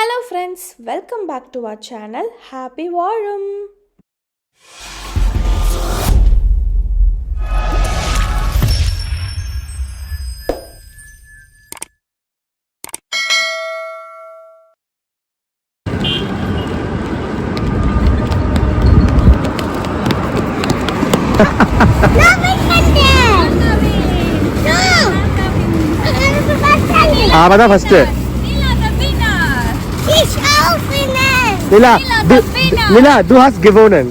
Hello friends, welcome back to our channel Happy Varum. Abada first. Lila, du hast gewonnen.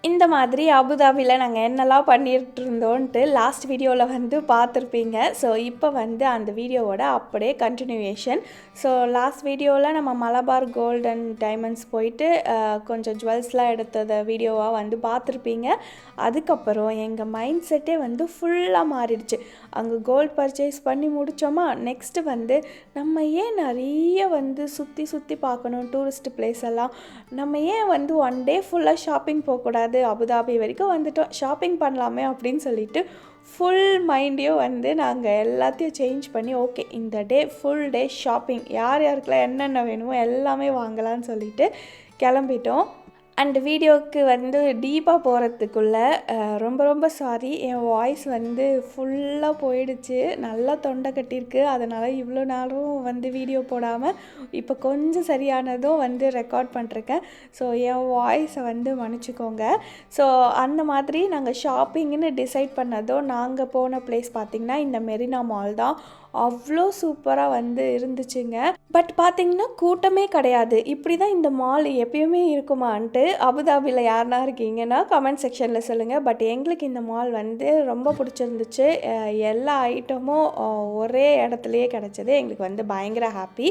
இந்த மாதிரி அபுதாபியில் நாங்கள் என்னெல்லாம் பண்ணிட்டு இருந்தோன்ட்டு லாஸ்ட் வீடியோவில் பார்த்துருப்பீங்க. ஸோ இப்போ அந்த வீடியோவோட அப்படியே கண்டினியூவேஷன். ஸோ லாஸ்ட் வீடியோவில் நம்ம மலபார் கோல்ட் அண்ட் டைமண்ட்ஸ் போயிட்டு கொஞ்சம் ஜுவல்ஸ்லாம் எடுத்தத வீடியோவாக பார்த்துருப்பீங்க. அதுக்கப்புறம் எங்கள் மைண்ட் செட்டே ஃபுல்லாக மாறிடுச்சு. அங்கே கோல்ட் பர்ச்சேஸ் பண்ணி முடித்தோமா, நெக்ஸ்ட்டு நம்ம ஏன் நிறைய சுற்றி பார்க்கணும் டூரிஸ்ட் பிளேஸ் எல்லாம், நம்ம ஏன் ஒன் டே ஃபுல்லாக ஷாப்பிங் போகக்கூடாது, அபுதாபி வரைக்கும் வந்துட்டோம், ஷாப்பிங் பண்ணலாமே அப்படின்னு சொல்லிட்டு ஃபுல் மைண்டையும் நாங்கள் எல்லாத்தையும் சேஞ்ச் பண்ணி ஓகே இந்த டே ஃபுல் டே ஷாப்பிங், யார் யாருக்கெல்லாம் என்னென்ன வேணுமோ எல்லாமே வாங்கலான்னு சொல்லிட்டு கிளம்பிட்டோம். அண்ட் வீடியோவுக்கு டீப்பாக போகிறதுக்குள்ளே ரொம்ப சாரி, என் வாய்ஸ் ஃபுல்லாக போயிடுச்சு, நல்லா தொண்டை கட்டியிருக்கு. அதனால் இவ்வளோ நேரம் வீடியோ போடாமல் இப்போ கொஞ்சம் சரியானதும் ரெக்கார்ட் பண்ணிருக்கேன். ஸோ என் வாய்ஸை மன்னிச்சிக்கோங்க. ஸோ அந்த மாதிரி நாங்கள் ஷாப்பிங்னு டிசைட் பண்ணதும் நாங்கள் போன பிளேஸ் பார்த்திங்கன்னா இந்த மெரினா மால் தான். அவ்வளோ சூப்பராக இருந்துச்சுங்க. பட் பார்த்திங்கன்னா கூட்டமே கிடையாது. இப்படி தான் இந்த மால் எப்பயுமே இருக்குமான்ட்டு அபுதாபியில் யாருனா இருக்கீங்கன்னா கமெண்ட் செக்ஷனில் சொல்லுங்கள். பட் எங்களுக்கு இந்த மால் ரொம்ப பிடிச்சிருந்துச்சு. எல்லா ஐட்டமும் ஒரே இடத்துலையே கிடச்சிது. எங்களுக்கு பயங்கர ஹாப்பி.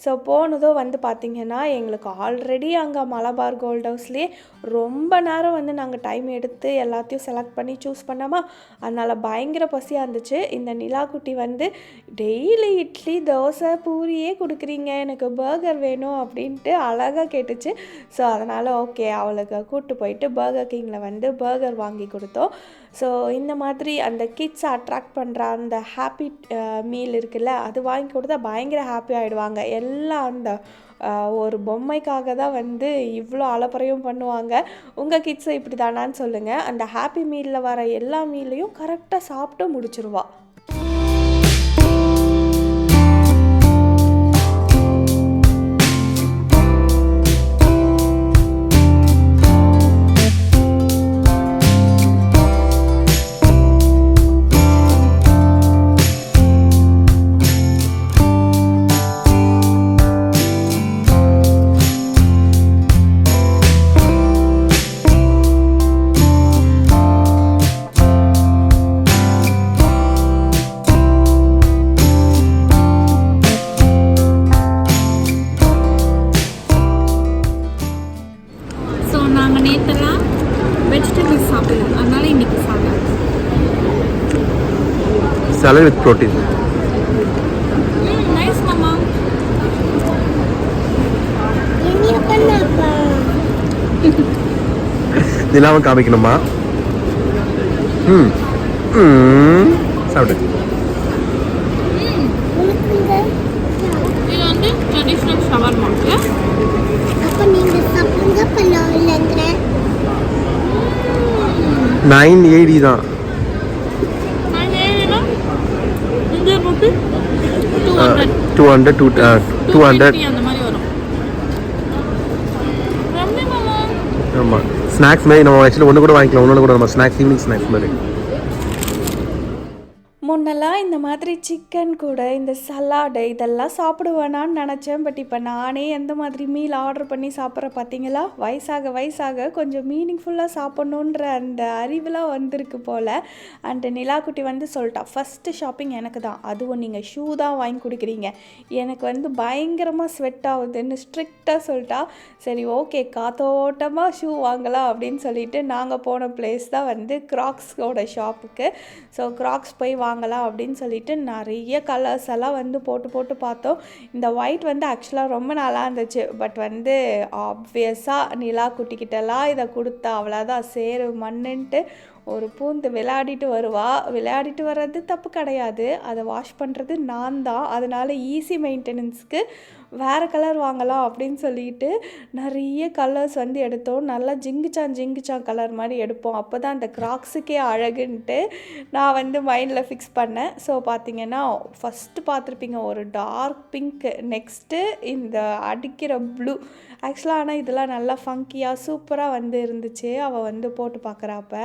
ஸோ போனதும் பார்த்திங்கன்னா எங்களுக்கு ஆல்ரெடி அங்கே மலபார் கோல்ட் ஹவுஸ்லேயே ரொம்ப நேரம் நாங்கள் டைம் எடுத்து எல்லாத்தையும் செலக்ட் பண்ணி சூஸ் பண்ணோமா, அதனால் பயங்கர பசியாக இருந்துச்சு. இந்த நிலாக்குட்டி டெய்லி இட்லி தோசை பூரியே கொடுக்குறீங்க, எனக்கு பர்கர் வேணும் அப்படின்ட்டு அழகாக கேட்டுச்சு. ஸோ அதனால் ஓகே அவளுக்கு கூப்பிட்டு போயிட்டு பர்கர் கிங்கில் பர்கர் வாங்கி கொடுத்தோம். ஸோ இந்த மாதிரி அந்த கிட்ஸை அட்ராக்ட் பண்ணுற அந்த ஹாப்பி மீல் இருக்குல்ல, அது வாங்கி கொடுத்தா பயங்கர ஹாப்பி ஆகிடுவாங்க. எல்லாம் அந்த ஒரு பொம்மைக்காக தான் இவ்வளோ அலப்பறையும் பண்ணுவாங்க. உங்கள் கிட்ஸை இப்படி தானான்னு சொல்லுங்கள். அந்த ஹாப்பி மீலில் வர எல்லா மீலையும் கரெக்டாக சாப்பிட்டு முடிச்சிருவா. Salad with protein. Nice, mama. நிலாவை காமிக்கணுமா? சாப்பிடு. இது ட்ரெடிஷனல் ஷவர்மா. அப்ப நீங்க சாப்பிடுங்க பண்ணலங்கற 980 தான். 980 தான். இந்த ரூபி 200 அந்த மாதிரி வரும். ரம்மி மாமா. ஆமா, ஸ்நாக்ஸ் மாதிரி நம்ம ஆக்சுவலி ஒன்று கூட வாங்கிக்கலாம். ஒன்று கூட நம்ம ஸ்நாக்ஸ், ஈவினிங் ஸ்நாக்ஸ் மாதிரி. முன்னெல்லாம் இந்த மாதிரி சிக்கன் கூட இந்த சலாடு இதெல்லாம் சாப்பிடுவேனான்னு நினச்சேன். பட் இப்போ நானே எந்த மாதிரி மீல் ஆர்டர் பண்ணி சாப்பிட்ற பார்த்தீங்களா, வயசாக கொஞ்சம் மீனிங்ஃபுல்லாக சாப்பிட்ணுன்ற அந்த அறிவுலாம் வந்திருக்கு போல். அண்ட் நிலாக்குட்டி சொல்லிட்டா ஃபஸ்ட்டு ஷாப்பிங் எனக்கு தான், அதுவும் நீங்கள் ஷூ தான் வாங்கி கொடுக்குறீங்க, எனக்கு பயங்கரமாக ஸ்வெட் ஆகுதுன்னு ஸ்ட்ரிக்டாக சொல்லிட்டா. சரி ஓகே காத்தோட்டமாக ஷூ வாங்கலாம் அப்படின்னு சொல்லிட்டு நாங்கள் போன பிளேஸ் தான் கிராக்ஸோட ஷாப்புக்கு. ஸோ கிராக்ஸ் போய் வாங்கலாம் அப்படின்னு சொல்லிட்டு நிறைய கலர்ஸ் எல்லாம் போட்டு பார்த்தோம். இந்த ஒயிட் ஆக்சுவலாக ரொம்ப நல்லா இருந்துச்சு. பட் ஆப்வியஸாக நிலா குட்டிக்கிட்டலாம் இதை கொடுத்தா அவ்வளோதான் சேரு மண்ணுன்ட்டு ஒரு பூந்து விளையாடிட்டு வருவா. விளையாடிட்டு வர்றது தப்பு கிடையாது, அதை வாஷ் பண்ணுறது நான் தான். அதனால் ஈஸி மெயின்டெனன்ஸ்க்கு வேறு கலர் வாங்கலாம் அப்படின்னு சொல்லிட்டு நிறைய கலர்ஸ் வந்து எடுத்தோம். நல்லா ஜிங்குச்சான் கலர் மாதிரி எடுப்போம், அப்போ தான் அந்த கிராக்ஸுக்கே அழகுன்ட்டு நான் வந்து மைண்டில் ஃபிக்ஸ் பண்ணேன். ஸோ பார்த்திங்கன்னா ஃபஸ்ட்டு பார்த்துருப்பீங்க ஒரு டார்க் பிங்க்கு, நெக்ஸ்ட்டு இந்த அடிக்கிற ப்ளூ. ஆக்சுவலாக ஆனால் இதெல்லாம் நல்லா ஃபங்கியாக சூப்பராக வந்து இருந்துச்சு அவள் வந்து போட்டு பார்க்குறப்ப.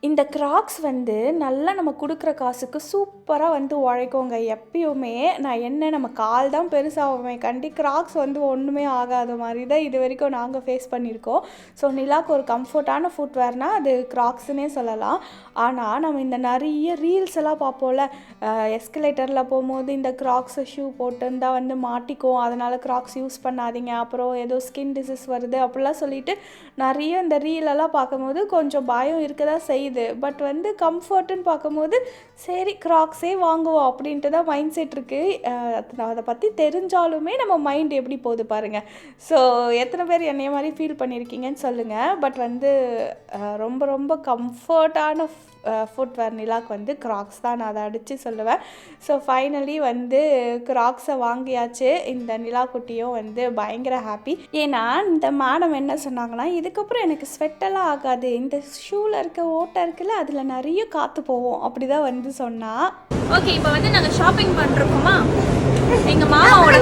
இந்த கிராக்ஸ் வந்து நல்லா நம்ம கொடுக்குற காசுக்கு சூப்பராக வந்து உழைக்கோங்க. எப்பயுமே நம்ம கால் தான் பெருசாகுமே கண்டி கிராக்ஸ் வந்து ஒன்றுமே ஆகாத மாதிரி தான் இது வரைக்கும் நாங்கள் ஃபேஸ் பண்ணியிருக்கோம். ஸோ நிலாக்கு ஒரு கம்ஃபர்ட்டான ஃபுட்வேர்னால் அது கிராக்ஸுன்னே சொல்லலாம். ஆனால் நம்ம இந்த நிறைய ரீல்ஸ் எல்லாம் பார்ப்போம்ல, எஸ்கலேட்டரில் போகும்போது இந்த கிராக்ஸ் ஷூ போட்டுருந்தா வந்து மாட்டிக்கும், அதனால் கிராக்ஸ் யூஸ் பண்ணாதீங்க, அப்புறம் ஏதோ ஸ்கின் டிசீஸ் வருது அப்படிலாம் சொல்லிட்டு நிறைய இந்த ரீலெல்லாம் பார்க்கும்போது கொஞ்சம் பயம் இருக்க தான் செய்யுது. பட் வந்து கம்ஃபர்ட்டுன்னு பார்க்கும்போது சரி கிராக்ஸே வாங்குவோம் அப்படின்ட்டு தான் மைண்ட் செட் இருக்குது. அதை பற்றி தெரிஞ்சாலுமே நம்ம மைண்ட் எப்படி போகுது பாருங்கள். ஸோ எத்தனை பேர் என்னைய மாதிரி ஃபீல் பண்ணியிருக்கீங்கன்னு சொல்லுங்கள். பட் வந்து ரொம்ப ரொம்ப கம்ஃபர்ட்டான ஃபுட்வேர் நிலாக்கு வந்து கிராக்ஸ் தான், நான் அதை அடித்து சொல்லுவேன். ஸோ ஃபைனலி வந்து கிராக்ஸை வாங்கியாச்சு. இந்த நிலா குட்டியும் வந்து பயங்கர ஹாப்பி. ஏன்னா இந்த மேடம் என்ன சொன்னாங்கன்னா, இதுக்கப்புறம் எனக்கு ஸ்வெட்டெல்லாம் ஆகாது, இந்த ஷூவில் இருக்க ஓட்டை இருக்குல்ல அதில் நிறைய காற்று போவோம் அப்படி தான் வந்து சொன்னால். ஓகே, இப்போ வந்து நாங்கள் ஷாப்பிங் பண்ணுறோமா, எங்கள் மாமாவோட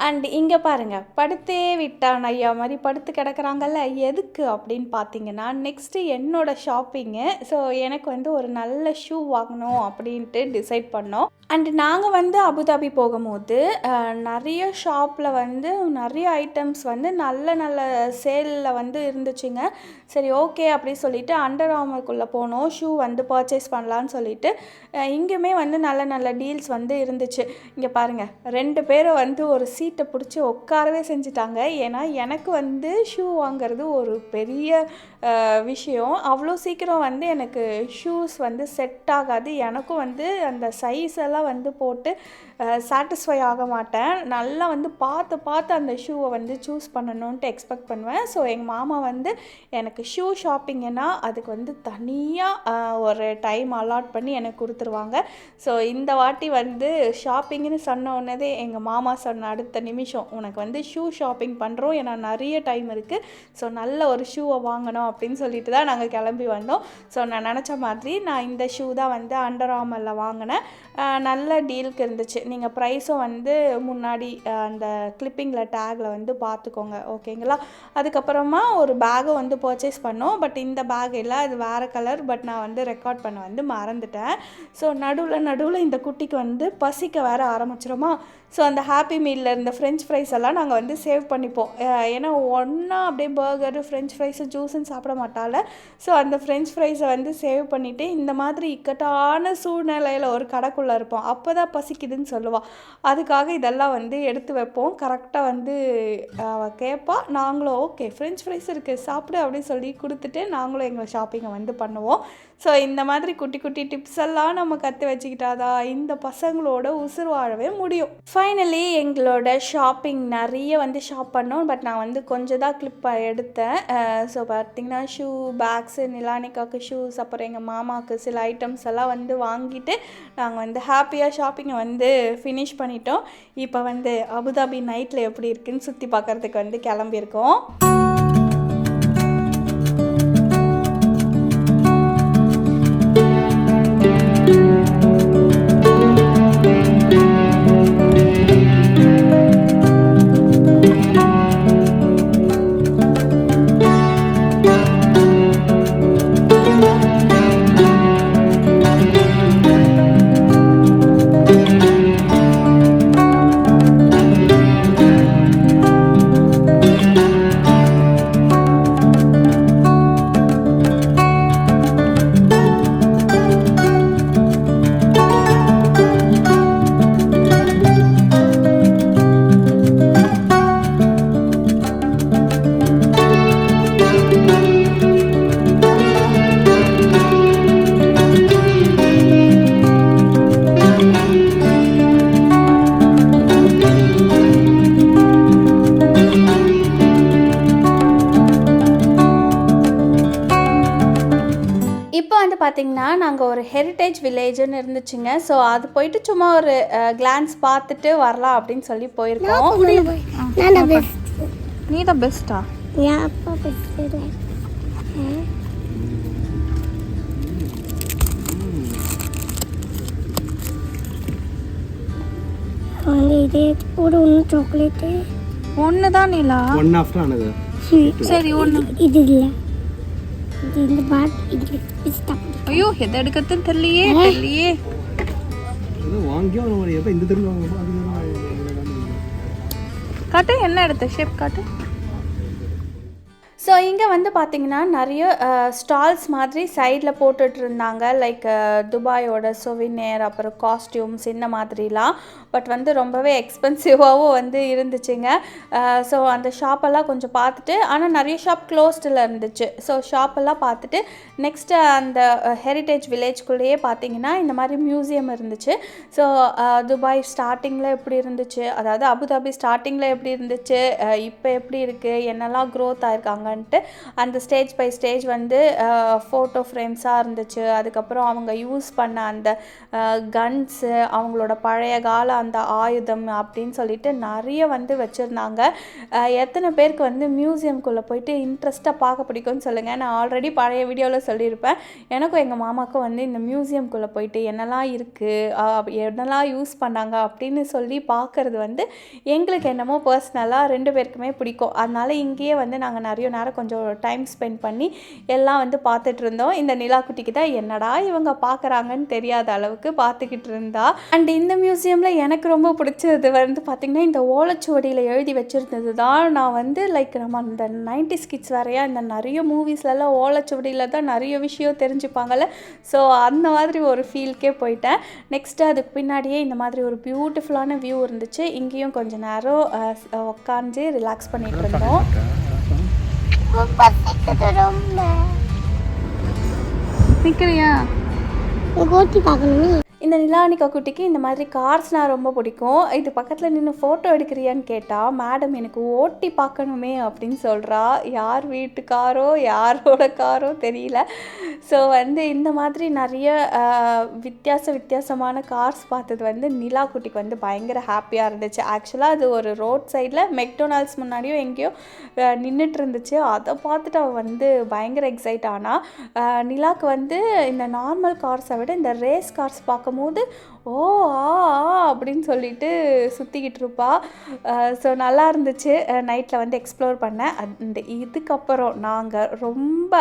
அண்ட் இங்கே பாருங்கள் படுத்தே விட்டான் ஐயா மாதிரி படுத்து கிடக்குறாங்கல்ல. எதுக்கு அப்படின்னு பார்த்தீங்கன்னா நெக்ஸ்ட்டு என்னோடய ஷாப்பிங்கு. ஸோ எனக்கு வந்து ஒரு நல்ல ஷூ வாங்கணும் அப்படின்ட்டு டிசைட் பண்ணோம். அண்டு நாங்கள் வந்து அபுதாபி போகும்போது நிறைய ஷாப்பில் வந்து நிறைய ஐட்டம்ஸ் வந்து நல்ல நல்ல சேலில் வந்து இருந்துச்சுங்க. சரி ஓகே அப்படி சொல்லிவிட்டு அண்டர் ஆர்மருக்குள்ளே போனோம், ஷூ வந்து பர்ச்சேஸ் பண்ணலான்னு சொல்லிவிட்டு. இங்கேயுமே வந்து நல்ல நல்ல டீல்ஸ் வந்து இருந்துச்சு. இங்கே பாருங்கள் 2 பேரை வந்து ஒரு சீட்டை பிடிச்சி உட்காரவே செஞ்சுட்டாங்க. ஏன்னா எனக்கு வந்து ஷூ வாங்கிறது ஒரு பெரிய விஷயம். அவ்வளோ சீக்கிரம் வந்து எனக்கு ஷூஸ் வந்து செட் ஆகாது. எனக்கும் வந்து அந்த சைஸ் எல்லாம் வந்து போட்டு சாட்டிஸ்ஃபை ஆக மாட்டேன். நல்லா வந்து பார்த்து அந்த ஷூவை வந்து சூஸ் பண்ணணுன்ட்டு எக்ஸ்பெக்ட் பண்ணுவேன். ஸோ எங்கள் மாமா வந்து எனக்கு ஷூ ஷாப்பிங்கன்னா அதுக்கு வந்து தனியாக ஒரு டைம் அலாட் பண்ணி எனக்கு கொடுத்துருவாங்க. ஸோ இந்த வாட்டி வந்து ஷாப்பிங்னு சொன்ன உடனே எங்கள் மாமா சொன்ன அடுத்த நிமிஷம் உனக்கு வந்து ஷூ ஷாப்பிங் பண்ணுறோம், ஏன்னா நிறைய டைம் இருக்குது, ஸோ நல்ல ஒரு ஷூவை வாங்கணும் அப்படின்னு சொல்லிட்டு தான் நாங்கள் கிளம்பி வந்தோம். ஸோ நான் நினச்ச மாதிரி நான் இந்த ஷூ தான் வந்து அண்டர் ஆர்மரில் வாங்கினேன். நல்ல டீலுக்கு இருந்துச்சு. நீங்கள் ப்ரைஸும் வந்து முன்னாடி அந்த கிளிப்பிங்கில் டேக்கில் வந்து பார்த்துக்கோங்க ஓகேங்களா. அதுக்கப்புறமா ஒரு பேகும் வந்து பர்ச்சேஸ் பண்ணோம். பட் இந்த பேக் இல்லை, அது வேறு கலர். பட் நான் வந்து ரெக்கார்ட் பண்ண வந்து மறந்துட்டேன். ஸோ நடுவில் இந்த குட்டிக்கு வந்து பசிக்க வேறு ஆரம்பிச்சிருமா. ஸோ அந்த ஹாப்பி மீலில் இருந்த ஃப்ரெஞ்ச் ஃப்ரைஸ் எல்லாம் நாங்கள் வந்து சேவ் பண்ணிப்போம். ஏன்னா ஒன்றா அப்படியே பர்கரு ஃப்ரெஞ்ச் ஃப்ரைஸு ஜூஸுன்னு சாப்பிட மாட்டால. ஸோ அந்த ஃப்ரெஞ்ச் ஃப்ரைஸை வந்து சேவ் பண்ணிவிட்டு இந்த மாதிரி இக்கட்டான சூழ்நிலையில் ஒரு கடைக்குள்ளே இருப்போம், அப்போ தான் பசிக்குதுன்னு சொல்லுவாள். அதுக்காக இதெல்லாம் வந்து எடுத்து வைப்போம். கரெக்டாக வந்து அவள் கேட்பா, நாங்களும் ஓகே ஃப்ரெஞ்ச் ஃப்ரைஸ் இருக்குது சாப்பிடு அப்படின்னு சொல்லி கொடுத்துட்டு நாங்களும் எங்கள் ஷாப்பிங்கை வந்து பண்ணுவோம். ஸோ இந்த மாதிரி குட்டி குட்டி டிப்ஸ் எல்லாம் நம்ம கற்று வச்சுக்கிட்டாதான் இந்த பசங்களோட உசுர் வாழவே முடியும். ஃபைனலி எங்களோட ஷாப்பிங் நிறைய வந்து ஷாப் பண்ணோம். பட் நான் வந்து கொஞ்சம் தான் கிளிப் எடுத்தேன். ஸோ பார்த்திங்கன்னா ஷூ, பேக்ஸு, நிலானிக்காவுக்கு ஷூஸ், அப்புறம் எங்கள் மாமாவுக்கு சில ஐட்டம்ஸ் எல்லாம் வந்து வாங்கிட்டு நாங்கள் வந்து ஹாப்பியாக ஷாப்பிங்கை வந்து ஃபினிஷ் பண்ணிட்டோம். இப்போ வந்து அபுதாபி நைட்டில் எப்படி இருக்குன்னு சுற்றி பார்க்குறதுக்கு வந்து கிளம்பியிருக்கோம். பார்த்தீங்கன்னா நாங்கள் ஒரு ஹெரிட்டேஜ் வில்லேஜ்னு இருந்துச்சுங்க. ஸோ அது போயிட்டு சும்மா ஒரு கிளான்ஸ் பார்த்துட்டு வரலாம் அப்படின்னு சொல்லி போயிருக்கோம். நான் பெஸ்ட். நீ தான் பெஸ்ட்டா? யா அப்பா பெஸ்ட் இல்லை. இதே ஒரு ஒன்று சாக்லேட்டு ஒன்று தான் நீலா. ஒன் ஆஃப்டர் ஆனது சரி ஒன்று. இது இல்லை, இது இந்த பாட் இது பிஸ்தா. ஐயோ எதை எடுக்கிறதுன்னு தெரியலையே. வாங்கியோ எப்போ இந்த தெருவில் வாங்க காட்டு என்ன எடுத்த ஷேப் காட்டு. ஸோ இங்கே வந்து பார்த்திங்கன்னா நிறைய ஸ்டால்ஸ் மாதிரி சைடில் போட்டுட்டு இருந்தாங்க. லைக் துபாயோட சொவினியர், அப்புறம் காஸ்டியூம்ஸ் இந்த மாதிரிலாம். பட் வந்து ரொம்பவே எக்ஸ்பென்சிவாகவும் வந்து இருந்துச்சுங்க. ஸோ அந்த ஷாப்பெல்லாம் கொஞ்சம் பார்த்துட்டு, ஆனால் நிறைய ஷாப் க்ளோஸ்டில் இருந்துச்சு. ஸோ ஷாப்பெல்லாம் பார்த்துட்டு நெக்ஸ்ட்டு அந்த ஹெரிட்டேஜ் வில்லேஜ்குள்ளேயே பார்த்திங்கன்னா இந்த மாதிரி மியூசியம் இருந்துச்சு. ஸோ துபாய் ஸ்டார்டிங்கில் எப்படி இருந்துச்சு, அதாவது அபுதாபி ஸ்டார்டிங்கில் எப்படி இருந்துச்சு, இப்போ எப்படி இருக்குது, என்னெல்லாம் க்ரோத் ஆயிருக்காங்க அந்த ஸ்டேஜ் பை ஸ்டேஜ் வந்து ஃபோட்டோ ஃப்ரேம்ஸாக இருந்துச்சு. அதுக்கப்புறம் அவங்க யூஸ் பண்ண அந்த கன்ஸு, அவங்களோட பழைய கால அந்த ஆயுதம் அப்படின்னு சொல்லிட்டு நிறைய வந்து வச்சுருந்தாங்க. எத்தனை பேருக்கு வந்து மியூசியம்குள்ளே போயிட்டு இன்ட்ரெஸ்ட்டாக பார்க்க பிடிக்கும்னு சொல்லுங்கள். நான் ஆல்ரெடி பழைய வீடியோவில் சொல்லியிருப்பேன். எனக்கும் எங்கள் மாமாவுக்கும் வந்து இந்த மியூசியம்குள்ளே போயிட்டு என்னெல்லாம் இருக்குது, என்னெல்லாம் யூஸ் பண்ணாங்க அப்படின்னு சொல்லி பார்க்குறது வந்து எங்களுக்கு என்னமோ பர்சனலாக 2 பேருக்குமே பிடிக்கும். அதனால் இங்கேயே வந்து நாங்கள் நிறைய நேரம் கொஞ்சம் டைம் ஸ்பெண்ட் பண்ணி எல்லாம் வந்து பார்த்துட்டு இருந்தோம். இந்த நிலா குட்டிக்கு தான் என்னடா இவங்க பார்க்குறாங்கன்னு தெரியாத அளவுக்கு பார்த்துக்கிட்டு இருந்தா. அண்ட் இந்த மியூசியமில் எனக்கு ரொம்ப பிடிச்சது வந்து பார்த்திங்கன்னா இந்த ஓலைச்சுவடியில் எழுதி வச்சுருந்தது தான். நான் வந்து லைக் நம்ம இந்த 90s கிட்ஸ் வரையா இந்த நிறைய மூவிஸ்லலாம் ஓலைச்சுவடியில் தான் நிறைய விஷயம் தெரிஞ்சுப்பாங்கள்ல. ஸோ அந்த மாதிரி ஒரு ஃபீல்க்கே போயிட்டேன். நெக்ஸ்ட்டு அதுக்கு பின்னாடியே இந்த மாதிரி ஒரு பியூட்டிஃபுல்லான வியூ இருந்துச்சு. இங்கேயும் கொஞ்சம் நேரம் உட்காந்து ரிலாக்ஸ் பண்ணிகிட்டு இருந்தோம். நிற்கிறியா? கோட்டி பார்க்கணும். இந்த நிலானிகா குட்டிக்கு இந்த மாதிரி கார்ஸ்னால் ரொம்ப பிடிக்கும். இது பக்கத்தில் நின்று ஃபோட்டோ எடுக்கிறியான்னு கேட்டால், மேடம் எனக்கு ஓட்டி பார்க்கணுமே அப்படின்னு சொல்கிறா. யார் வீட்டு காரோ யாரோட காரோ தெரியல. ஸோ வந்து இந்த மாதிரி நிறைய வித்தியாசமான கார்ஸ் பார்த்தது வந்து நிலா குட்டிக்கு வந்து பயங்கர ஹாப்பியாக இருந்துச்சு. ஆக்சுவலாக அது ஒரு ரோட் சைடில் மெக்டொனால்ட்ஸ் முன்னாடியோ எங்கேயோ நின்றுட்டு இருந்துச்சு. அதை பார்த்துட்டு அவள் வந்து பயங்கர எக்ஸைட் ஆனால், நிலாவுக்கு வந்து இந்த நார்மல் கார்ஸை விட இந்த ரேஸ் கார்ஸ் பார்க்கும்போது ஓ ஆ அப்படின்னு சொல்லிட்டு சுற்றிக்கிட்டு இருப்பா. ஸோ நல்லா இருந்துச்சு. நைட்டில் வந்து எக்ஸ்ப்ளோர் பண்ணேன். அந்த இதுக்கப்புறம் நாங்கள் ரொம்ப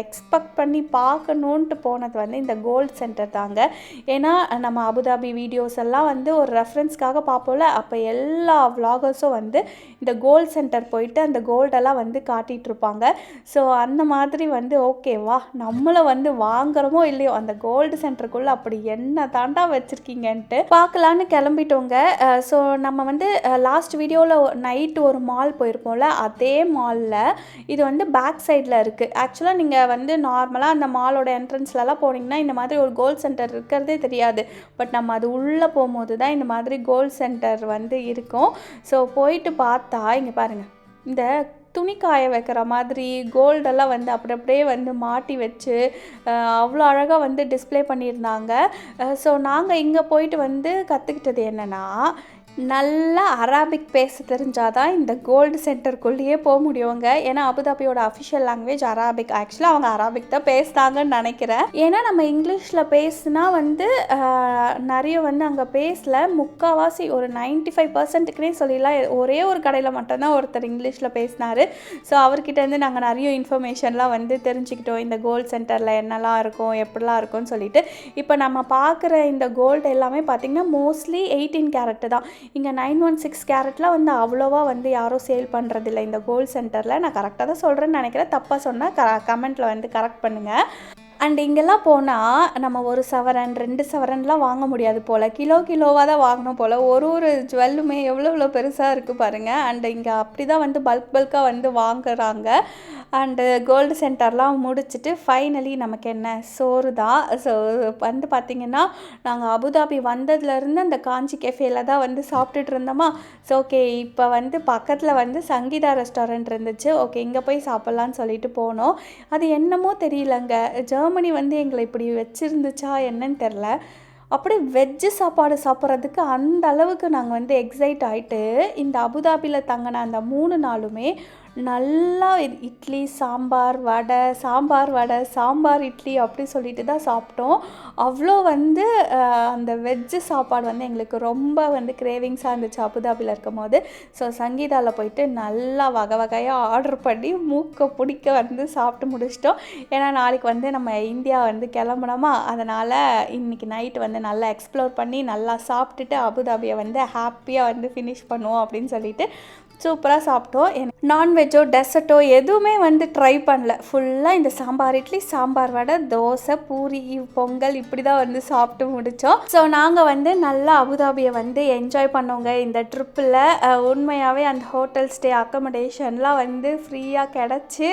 எக்ஸ்பெக்ட் பண்ணி பார்க்கணுன்ட்டு போனது வந்து இந்த கோல்டு சென்டர் தாங்க. ஏன்னா நம்ம அபுதாபி வீடியோஸ் எல்லாம் வந்து ஒரு ரெஃபரன்ஸ்க்காக பார்ப்போம்ல, அப்போ எல்லா விலாகர்ஸும் வந்து இந்த கோல்டு சென்டர் போயிட்டு அந்த கோல்டெல்லாம் வந்து காட்டிகிட்டு இருப்பாங்க. ஸோ அந்த மாதிரி வந்து ஓகேவா நம்மளை வந்து வாங்குறோமோ இல்லையோ அந்த கோல்டு சென்டருக்குள்ளே அப்படி என்ன தாண்டா வச்சுருக்கீங்கன்ட்டு பார்க்கலான்னு கிளம்பிட்டோங்க. ஸோ நம்ம வந்து லாஸ்ட் வீடியோவில் நைட்டு ஒரு மால் போயிருப்போம்ல, அதே மாலில் இது வந்து பேக் சைடில் இருக்குது. ஆக்சுவலாக நீங்கள் வந்து நார்மலாக அந்த மாலோட என்ட்ரன்ஸ்லலாம் போனீங்கன்னா இந்த மாதிரி ஒரு கோல்டு சென்டர் இருக்கிறதே தெரியாது. பட் நம்ம அது உள்ளே போகும்போது தான் இந்த மாதிரி கோல்டு சென்டர் வந்து இருக்கும். ஸோ போயிட்டு பார்த்தா இங்கே பாருங்கள், இந்த துணி காய வைக்கிற மாதிரி கோல்டெல்லாம் வந்து அப்படியே வந்து மாட்டி வச்சு அவ்வளோ அழகாக வந்து டிஸ்ப்ளே பண்ணியிருந்தாங்க. ஸோ நாங்கள் இங்கே போயிட்டு வந்து கற்றுக்கிட்டது என்னென்னா, நல்லா அரபிக் பேச தெரிஞ்சால் தான் இந்த கோல்டு சென்டருக்குள்ளேயே போக முடியுங்க. ஏன்னா அபுதாபியோட அஃபிஷியல் லாங்குவேஜ் அரபிக். ஆக்சுவலாக அவங்க அரபிக் தான் பேசுனாங்கன்னு நினைக்கிறேன். ஏன்னா நம்ம இங்கிலீஷில் பேசுனா வந்து நிறைய வந்து அங்கே பேசல. முக்கால்வாசி ஒரு 95%க்குனே சொல்லிடலாம். ஒரே ஒரு கடையில் மட்டும்தான் ஒருத்தர் இங்கிலீஷில் பேசினார். ஸோ அவர்கிட்டேருந்து நாங்கள் நிறைய இன்ஃபர்மேஷன்லாம் வந்து தெரிஞ்சுக்கிட்டோம். இந்த கோல்டு சென்டரில் என்னெல்லாம் இருக்கும், எப்படிலாம் இருக்கும்னு சொல்லிட்டு. இப்போ நம்ம பார்க்குற இந்த கோல்டு எல்லாமே பார்த்திங்கன்னா மோஸ்ட்லி 18 கேரட்டு தான். இங்கே 916 கேரட்லாம் வந்து அவ்வளோவா வந்து யாரும் சேல் பண்ணுறதில்ல இந்த கோல்டு சென்டரில். நான் கரெக்டாக தான் சொல்கிறேன்னு நினைக்கிறேன். தப்பாக சொன்னால் கமெண்ட்டில் வந்து கரெக்ட் பண்ணுங்கள். அண்ட் இங்கெல்லாம் போனால் நம்ம 1 சவரன் 2 சவரன்லாம் வாங்க முடியாது போல், கிலோவாக தான் வாங்கணும் போல். ஒரு ஜுவல்லுமே எவ்வளோ பெருசாக இருக்குது பாருங்கள். அண்ட் இங்கே அப்படி தான் வந்து பல்காக வந்து வாங்குறாங்க. அண்டு கோல்டு சென்டர்லாம் முடிச்சுட்டு ஃபைனலி நமக்கு என்ன சோறு தான். ஸோ வந்து பார்த்திங்கன்னா நாங்கள் அபுதாபி வந்ததுலேருந்து அந்த காஞ்சி கெஃபேல தான் வந்து சாப்பிட்டுட்டு இருந்தோமா. ஸோ ஓகே இப்போ வந்து பக்கத்தில் வந்து சங்கீதா ரெஸ்டாரண்ட் இருந்துச்சு. ஓகே இங்கே போய் சாப்பிட்லான்னு சொல்லிட்டு போனோம். அது என்னமோ தெரியலங்க, ஜெர்மனி வந்து எங்களை இப்படி வச்சுருந்துச்சா என்னன்னு தெரில. அப்படியே வெஜ்ஜு சாப்பாடு சாப்பிட்றதுக்கு அந்த அளவுக்கு நாங்கள் வந்து எக்ஸைட் ஆகிட்டு இந்த அபுதாபியில் தங்கின அந்த 3 நாளுமே நல்லா இட்லி சாம்பார் வடை, சாம்பார் வடை, சாம்பார் இட்லி அப்படி சொல்லிட்டு தான் சாப்பிட்டோம். அவ்வளோ வந்து அந்த வெஜ்ஜு சாப்பாடு வந்து எங்களுக்கு ரொம்ப வந்து கிரேவிங்ஸாக இருந்துச்சு அபுதாபியில் இருக்கும் போது. ஸோ சங்கீதாவில் போயிட்டு நல்லா வகை வகையாக ஆர்டர் பண்ணி மூக்க பிடிக்க வந்து சாப்பிட்டு முடிச்சிட்டோம். ஏன்னா நாளைக்கு வந்து நம்ம இந்தியா வந்து கிளம்புனோமா, அதனால் இன்றைக்கி நைட்டு வந்து நல்லா எக்ஸ்ப்ளோர் பண்ணி நல்லா சாப்பிட்டுட்டு அபுதாபியை வந்து ஹாப்பியாக வந்து ஃபினிஷ் பண்ணுவோம் அப்படின்னு சொல்லிட்டு சூப்பராக சாப்பிட்டோம். நான்வெஜ்ஜோ டெசர்ட்டோ எதுவுமே வந்து ட்ரை பண்ணல. ஃபுல்லாக இந்த சாம்பார் இட்லி, சாம்பார் வடை, தோசை, பூரி, பொங்கல் இப்படி தான் வந்து சாப்பிட்டு முடித்தோம். ஸோ நாங்கள் வந்து நல்லா அபுதாபியை வந்து என்ஜாய் பண்ணோங்க இந்த ட்ரிப்பில். உண்மையாகவே அந்த ஹோட்டல் ஸ்டே அக்கமடேஷன்லாம் வந்து ஃப்ரீயாக கிடச்சி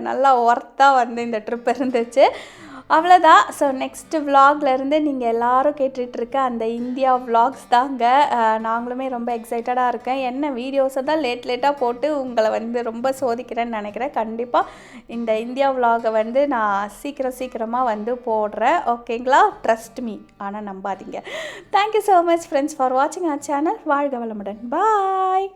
நல்லா ஒர்த்தாக வந்து இந்த ட்ரிப் இருந்துச்சு. அவ்வளோதான். ஸோ நெக்ஸ்ட்டு விலாக்லேருந்து நீங்கள் எல்லோரும் கேட்டுட்ருக்க அந்த இந்தியா விலாக்ஸ் தாங்க. நாங்களுமே ரொம்ப எக்ஸைட்டடாக இருக்கேன். என்ன வீடியோஸை தான் லேட்டாக போட்டு உங்களை வந்து ரொம்ப சோதிக்கிறேன்னு நினைக்கிறேன். கண்டிப்பாக இந்த இந்தியா விலாகை வந்து நான் சீக்கிரமாக வந்து போடுறேன். ஓகேங்களா? Trust me. ஆனால் நம்பாதீங்க. Thank you so much friends for வாட்சிங் அவர் சேனல். வாழ்க வளமுடன். பாய்.